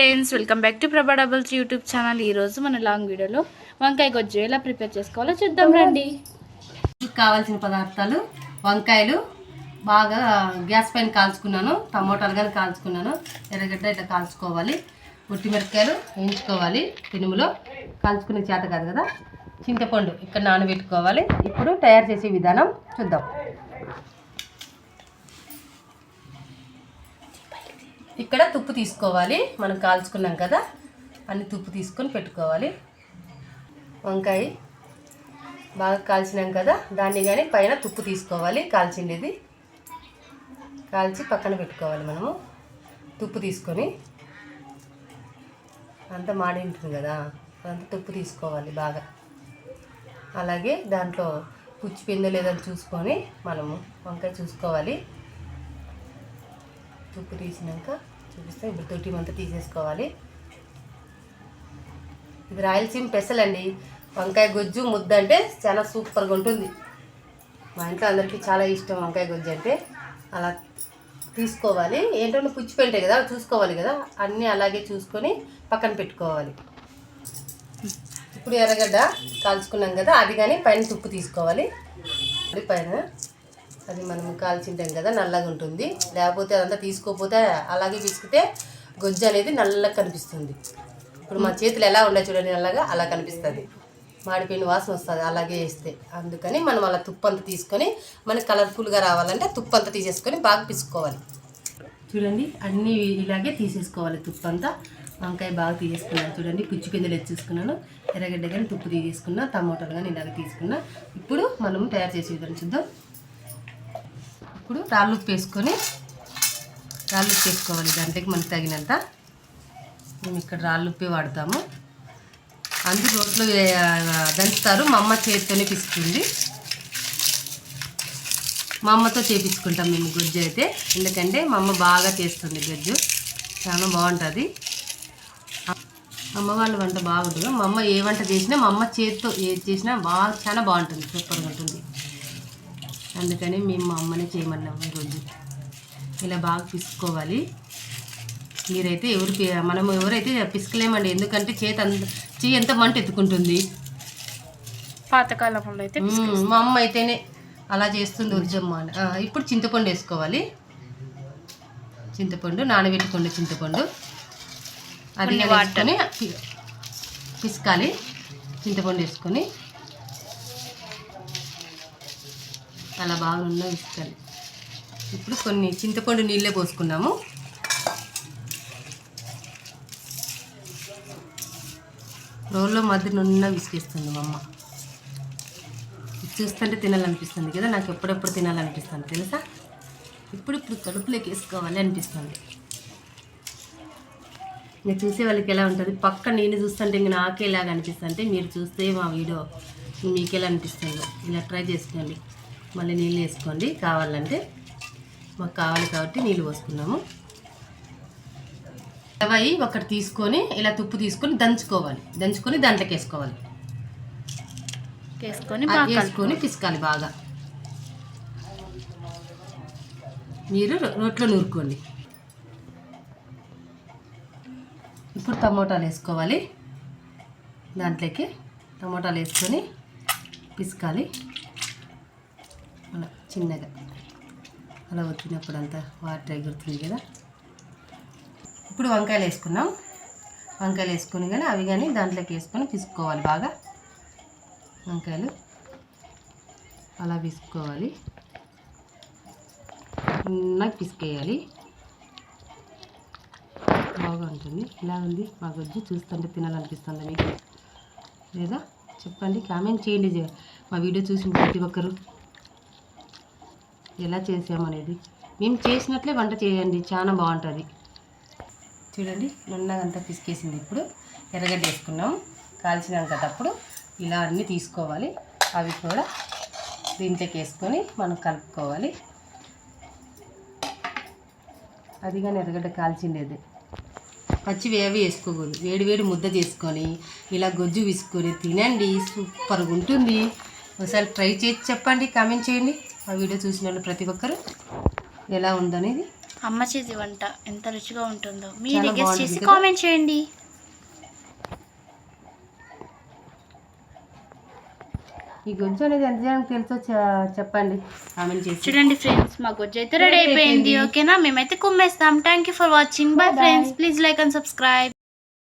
Friends, welcome back to ప్రభా doubles YouTube channel. ఈరోజు మన లాంగ్ వీడియోలో వంకాయ గొజ్జు ఎలా ప్రిపేర్ చేసుకోవాలో చూద్దాం రండి. కావాల్సిన పదార్థాలు: వంకాయలు బాగా గ్యాస్ పైన కాల్చుకున్నాను, టమోటాలు కానీ కాల్చుకున్నాను, ఎర్రగడ్డ ఇట్లా కాల్చుకోవాలి, మిరపకాయలు వేయించుకోవాలి, పెనుములో కాల్చుకునే చేత కాదు కదా. చింతపండు ఇక్కడ నానబెట్టుకోవాలి. ఇప్పుడు తయారు చేసే విధానం చూద్దాం. ఇక్కడ తుప్పు తీసుకోవాలి, మనం కాల్చుకున్నాం కదా, అన్ని తుప్పు తీసుకొని పెట్టుకోవాలి. వంకాయ బాగా కాల్చినాం కదా, దాన్ని కానీ పైన తుప్పు తీసుకోవాలి, కాల్చిండేది కాల్చి పక్కన పెట్టుకోవాలి. మనము తుప్పు తీసుకొని అంతా మాడి ఉంటుంది కదా, అంతా తుప్పు తీసుకోవాలి బాగా. అలాగే దాంట్లో పుచ్చిపోయిందో లేదని చూసుకొని మనము వంకాయ చూసుకోవాలి. తుప్పు తీసినాక చూపిస్తే ఇప్పుడు తొట్టిమంతా తీసేసుకోవాలి. ఇది రాయలసీమ స్పెషల్ అండి. వంకాయ గొజ్జు ముద్ద అంటే చాలా సూపర్గా ఉంటుంది. మా ఇంట్లో అందరికీ చాలా ఇష్టం వంకాయ గొజ్జు అంటే. అలా తీసుకోవాలి. ఏంటంటే పుచ్చిపోయింటాయి కదా, చూసుకోవాలి కదా, అన్నీ అలాగే చూసుకొని పక్కన పెట్టుకోవాలి. ఇప్పుడు ఎర్రగడ్డ కాల్చుకున్నాం కదా, అది కానీ పైన తుప్పు తీసుకోవాలి. పైన అది మనం కాల్చింటాం కదా, నల్లగా ఉంటుంది. లేకపోతే అదంతా తీసుకోకపోతే అలాగే పిసికితే గొజ్జు అనేది నల్లగా కనిపిస్తుంది. ఇప్పుడు మా చేతులు ఎలా ఉండే చూడండి, నల్లగా అలా కనిపిస్తుంది. మాడిపోయిన వాసన వస్తుంది అలాగే వేస్తే. అందుకని మనం అలా తుప్పు అంతా తీసుకొని మనకి కలర్ఫుల్గా రావాలంటే తుప్పు అంతా తీసేసుకొని బాగా పిసుకోవాలి. చూడండి, అన్నీ ఇలాగే తీసేసుకోవాలి. తుప్పు అంతా వంకాయ బాగా తీసేసుకున్నాను. చూడండి, పుచ్చి పిందెలు ఎచ్చేసుకున్నాను, ఎర్రగడ్డ కానీ తుప్పు తీసేసుకున్నా, టమోటాలు కానీ ఇలాగ తీసుకున్నా. ఇప్పుడు మనం తయారు చేసే విధానం చూద్దాం. ఇప్పుడు రాళ్ళు ఉప్పు వేసుకోవాలి. దాంట్లోకి మనకు తగినంత. మేము ఇక్కడ రాళ్ళు ఉప్పే వాడతాము. అందరూ రోట్లో దంచుతారు, మా అమ్మ చేతితోనే పిసుకుంది. మా అమ్మతో చేపించుకుంటాం మేము గొజ్జు అయితే. ఎందుకంటే మా అమ్మ బాగా చేస్తుంది గొజ్జు, చాలా బాగుంటుంది. అమ్మ వాళ్ళ వంట బాగుంటుంది. మా అమ్మ ఏ వంట చేసినా మా అమ్మ చేతితో ఏది చేసినా చాలా బాగుంటుంది, సూపర్గా ఉంటుంది. అందుకని మేము మా అమ్మనే చేయమన్నాము ఈరోజు. ఇలా బాగా పిసుకోవాలి. మీరైతే మనం ఎవరైతే పిసుకలేమండి, ఎందుకంటే చెయ్యి ఎంత మంట ఎత్తుకుంటుంది. పాతకాలంలో అయితే మా అమ్మ అయితేనే అలా చేస్తుంది ఉజ్జమ్మ. ఇప్పుడు చింతపండు వేసుకోవాలి. చింతపండు నానబెట్టుకోండి. చింతపండు అది వేసుకొని పిసకాలి. చింతపండు వేసుకొని అలా బాగా విసుకాలి. ఇప్పుడు కొన్ని చింతపండు నీళ్ళే పోసుకున్నాము. రోల్లో మధ్య నున్న విసికేస్తుంది మా అమ్మ. చూస్తుంటే తినాలనిపిస్తుంది కదా, నాకు ఎప్పుడెప్పుడు తినాలనిపిస్తుంది తెలుసా. ఇప్పుడు కడుపులోకి వేసుకోవాలి అనిపిస్తుంది. ఇంకా చూసే వాళ్ళకి ఎలా ఉంటుంది, పక్క నేను చూస్తుంటే ఇంక నాకే ఇలాగ అనిపిస్తుంది. మీరు చూస్తే మా వీడియో మీకు ఎలా అనిపిస్తుందో ఇలా ట్రై చేసుకోండి. మళ్ళీ నీళ్ళు వేసుకోండి కావాలంటే. మాకు కావాలి కాబట్టి నీళ్ళు పోసుకున్నాము. రవ్వయి ఒకటి తీసుకొని ఇలా తుప్పు తీసుకొని దంచుకొని దాంట్లోకి వేసుకోవాలి. వేసుకొని పిసకాలి బాగా. మీరు రోట్లో నూరుకోండి. ఇప్పుడు టమోటాలు వేసుకోవాలి. దాంట్లోకి టమోటాలు వేసుకొని పిసకాలి. అలా చిన్నగా అలా వచ్చినప్పుడు అంతా వాటర్ ఎగురుతుంది కదా. ఇప్పుడు వంకాయలు వేసుకున్నాం. వంకాయలు వేసుకొని కానీ అవి కానీ దాంట్లోకి వేసుకొని పిసుకోవాలి బాగా. వంకాయలు అలా పిసుకోవాలి, నాకు పిసికేయాలి. బాగా ఉంటుంది. ఇలా ఉంది మా గొజ్జు. చూస్తుంటే తినాలనిపిస్తుంది మీకు లేదా చెప్పండి, కామెంట్ చేయండి. మా వీడియో చూసిన ప్రతి ఒక్కరు ఎలా చేసామనేది. మేము చేసినట్లే వంట చేయండి, చాలా బాగుంటుంది. చూడండి, నున్నగంతా పిసికేసింది. ఇప్పుడు ఎర్రగడ్డ వేసుకున్నాం కాల్చినాం కదా. అప్పుడు ఇలా అన్నీ తీసుకోవాలి. అవి కూడా దీంట్లోకి వేసుకొని మనం కలుపుకోవాలి. అది కానీ ఎర్రగడ్డ కాల్చిండేది. పచ్చివి అవి వేసుకోకూడదు. వేడి ముద్ద చేసుకొని ఇలా గొజ్జు విసుకొని తినండి, సూపర్గా ఉంటుంది. ఒకసారి ట్రై చేసి చెప్పండి, కామెంట్ చేయండి. ఆ వీడియో చూసిన వాళ్ళు ప్రతి ఒక్కరు ఎలా ఉందనేది. అమ్మ చేతి వంట ఎంత రుచిగా ఉంటుందో మీరు చాలా గెస్ బాగుంటుంది చేసి కదా? కామెంట్ చేయండి. ఈ గొజ్జు అనేది ఎంత జనానికి తెలుసో చెప్పండి కామెంట్ చేసి. చూడండి ఫ్రెండ్స్, మా గొజ్జు అయితే రెడీ అయిపోయింది. ఓకేనా, మేమైతే కుమ్మేస్తాం. Thank you for watching. Bye friends, please like and subscribe.